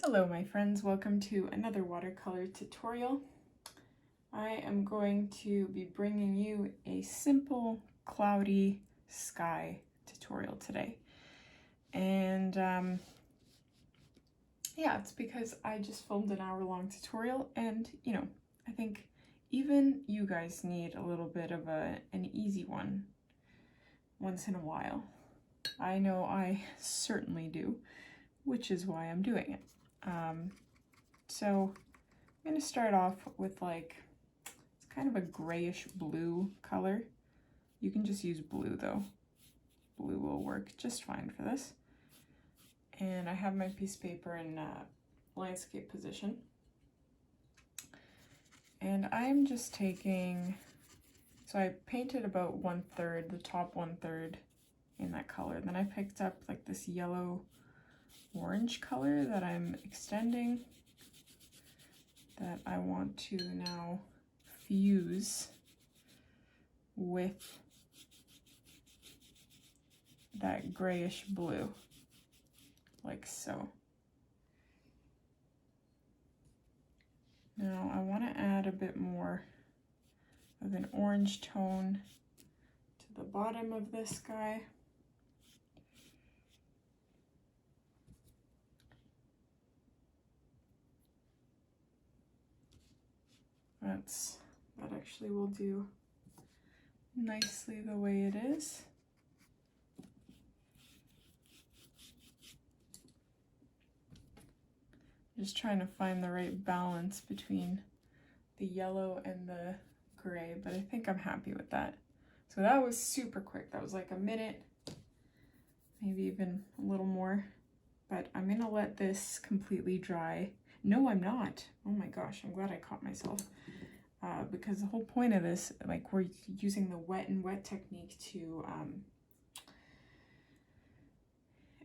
Hello my friends, welcome to another watercolor tutorial. I am going to be bringing you a simple cloudy sky tutorial today. And yeah, it's because I just filmed an hour-long tutorial and I think even you guys need a little bit of an easy one once in a while. I know I certainly do, which is why I'm doing it. So I'm going to start off with it's kind of a grayish blue color. You can just use blue though. Blue will work just fine for this. And I have my piece of paper in landscape position. And I'm just taking, so I painted about 1/3, the top 1/3 in that color. Then I picked up like this yellow orange color that I'm extending, that I want to now fuse with that grayish blue, like so. Now I want to add a bit more of an orange tone to the bottom of this guy. That actually will do nicely the way it is. Just trying to find the right balance between the yellow and the gray, but I think I'm happy with that. So that was super quick. That was like a minute, maybe even a little more, but I'm gonna let this completely dry. No, I'm not. Oh my gosh, I'm glad I caught myself. Because the whole point of this, like, we're using the wet and wet technique to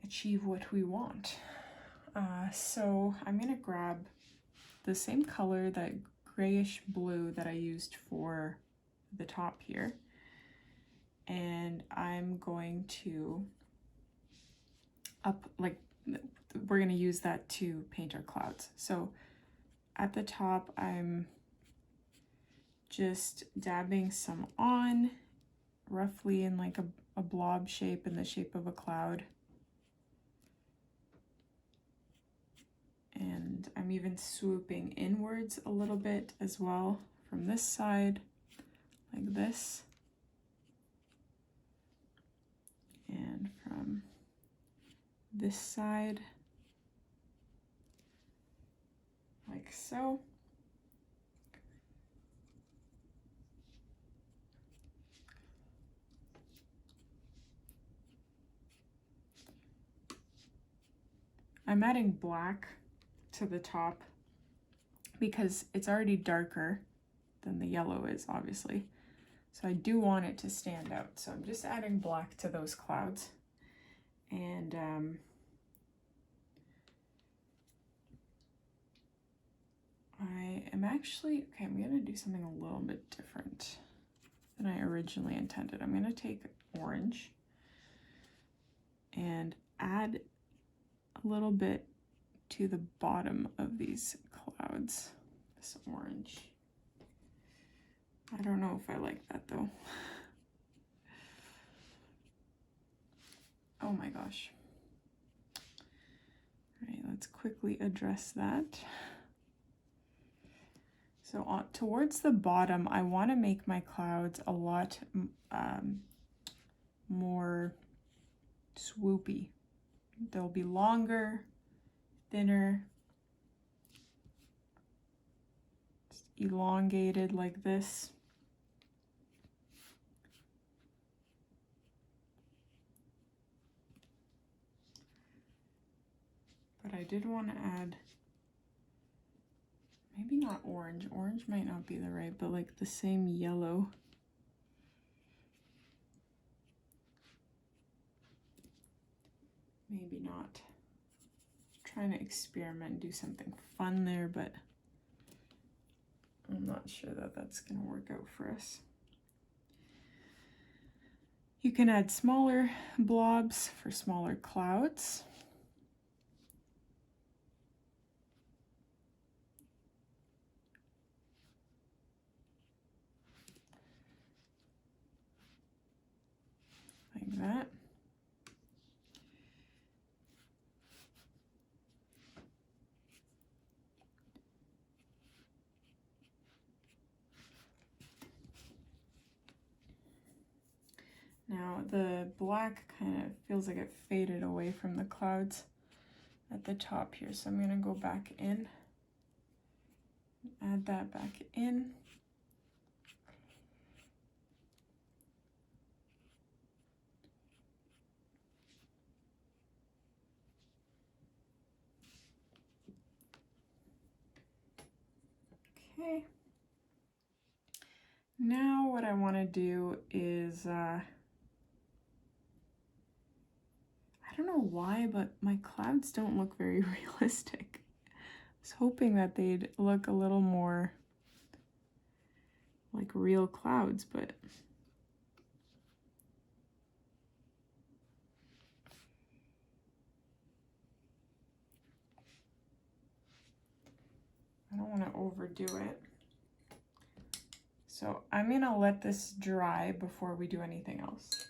achieve what we want. So I'm gonna grab the same color, that grayish blue that I used for the top here, and I'm going to we're gonna use that to paint our clouds. So at the top, I'm just dabbing some on, roughly in like a blob shape, in the shape of a cloud. And I'm even swooping inwards a little bit as well, from this side, like this. And from this side, like so. I'm adding black to the top because it's already darker than the yellow is, obviously. So I do want it to stand out. So I'm just adding black to those clouds. And I am actually, okay, I'm gonna do something a little bit different than I originally intended. I'm gonna take orange and add a little bit to the bottom of these clouds, this orange. I don't know if I like that though. Oh my gosh. All right, let's quickly address that. So towards the bottom, I want to make my clouds a lot more swoopy. They'll be longer, thinner, just elongated like this. But I did want to add, maybe not orange. Orange might not be the right, but like the same yellow. Maybe not. Trying to experiment, do something fun there, but I'm not sure that that's going to work out for us. You can add smaller blobs for smaller clouds. the black kind of feels like it faded away from the clouds at the top here. So I'm going to go back in, add that back in. Okay. Now what I want to do is, I don't know why, but my clouds don't look very realistic. I was hoping that they'd look a little more like real clouds, but I don't want to overdo it. So I'm going to let this dry before we do anything else.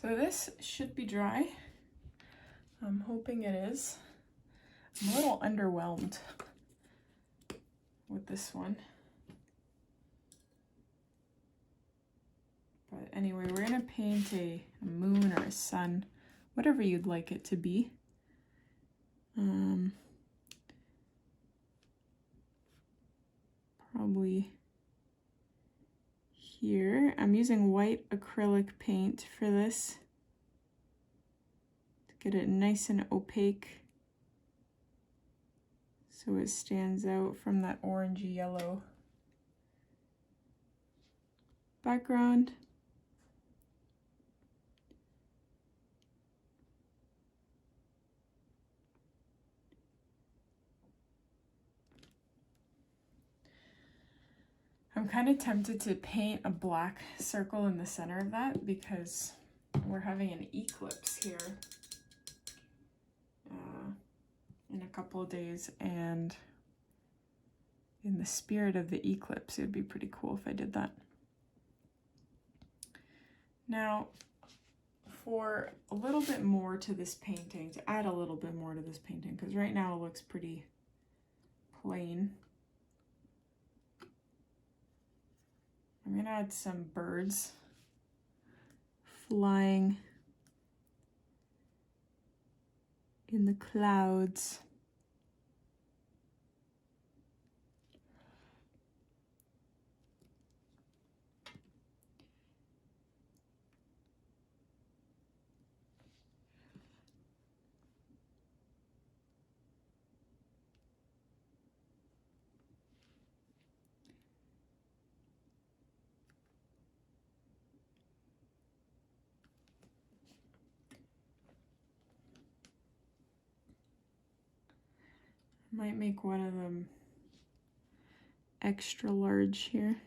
So this should be dry. I'm hoping it is. I'm a little underwhelmed with this one. But anyway, we're going to paint a moon or a sun, whatever you'd like it to be. Probably here. I'm using white acrylic paint for this to get it nice and opaque so it stands out from that orangey yellow background. I'm kind of tempted to paint a black circle in the center of that because we're having an eclipse here in a couple of days, and in the spirit of the eclipse, it would be pretty cool if I did that. Now, for a little bit more to this painting, to add a little bit more to this painting, because right now it looks pretty plain, I'm going to add some birds flying in the clouds. Might make one of them extra large here.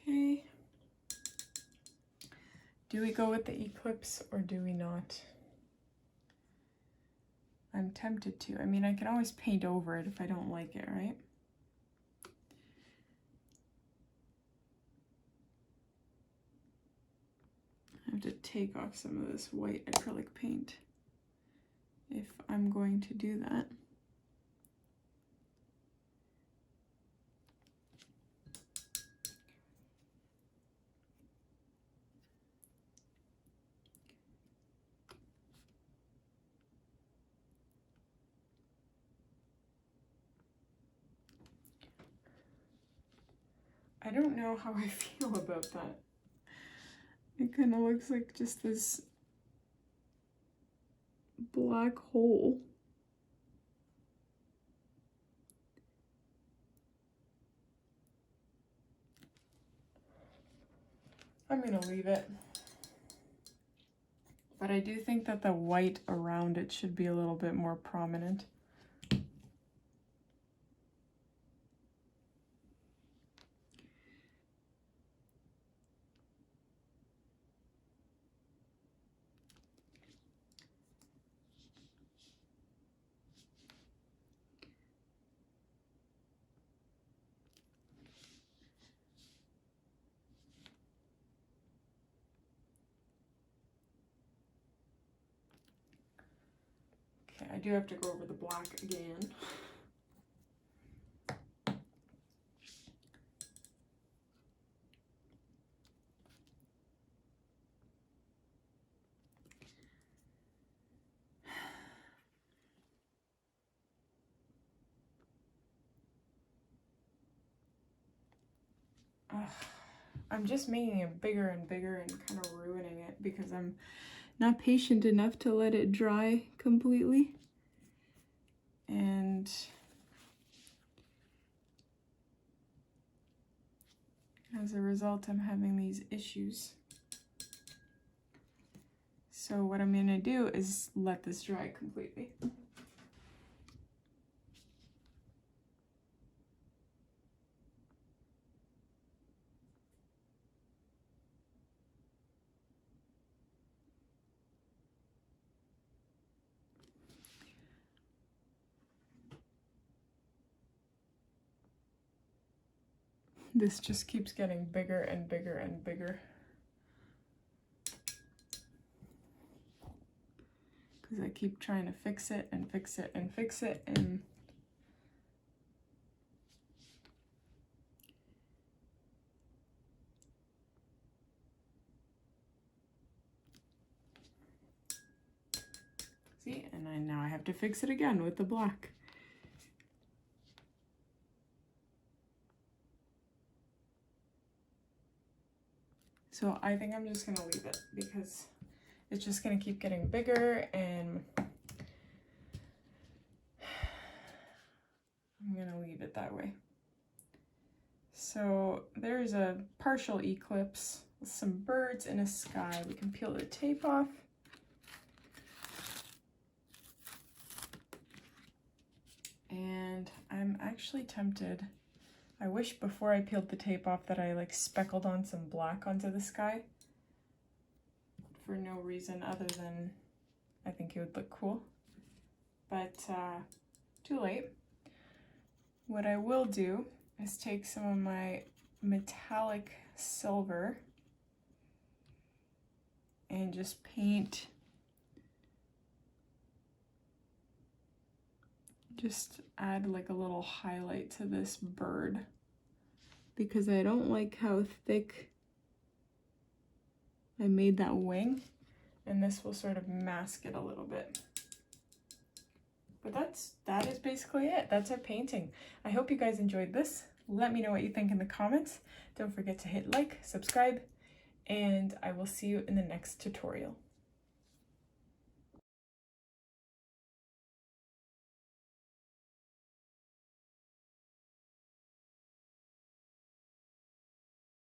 Okay. Do we go with the eclipse or do we not? I'm tempted to. I mean, I can always paint over it if I don't like it, right? I have to take off some of this white acrylic paint if I'm going to do that. I don't know how I feel about that. It kind of looks like just this black hole. I'm gonna leave it. But I do think that the white around it should be a little bit more prominent. do have to go over the black again. I'm just making it bigger and bigger and kind of ruining it because I'm not patient enough to let it dry completely. And as a result, I'm having these issues. So what I'm gonna do is let this dry completely. This just keeps getting bigger and bigger and bigger. Because I keep trying to fix it and fix it and fix it, and see, and now I have to fix it again with the black. So I think I'm just gonna leave it because it's just gonna keep getting bigger, and I'm gonna leave it that way. So there's a partial eclipse with some birds in a sky. We can peel the tape off. And I'm actually tempted. I wish before I peeled the tape off that I like speckled on some black onto the sky for no reason other than I think it would look cool. But too late. What I will do is take some of my metallic silver and just paint just add like a little highlight to this bird because I don't like how thick I made that wing, and this will sort of mask it a little bit. But that is basically it. That's our painting. I hope you guys enjoyed this. Let me know what you think in the comments. Don't forget to hit like, subscribe, and I will see you in the next tutorial.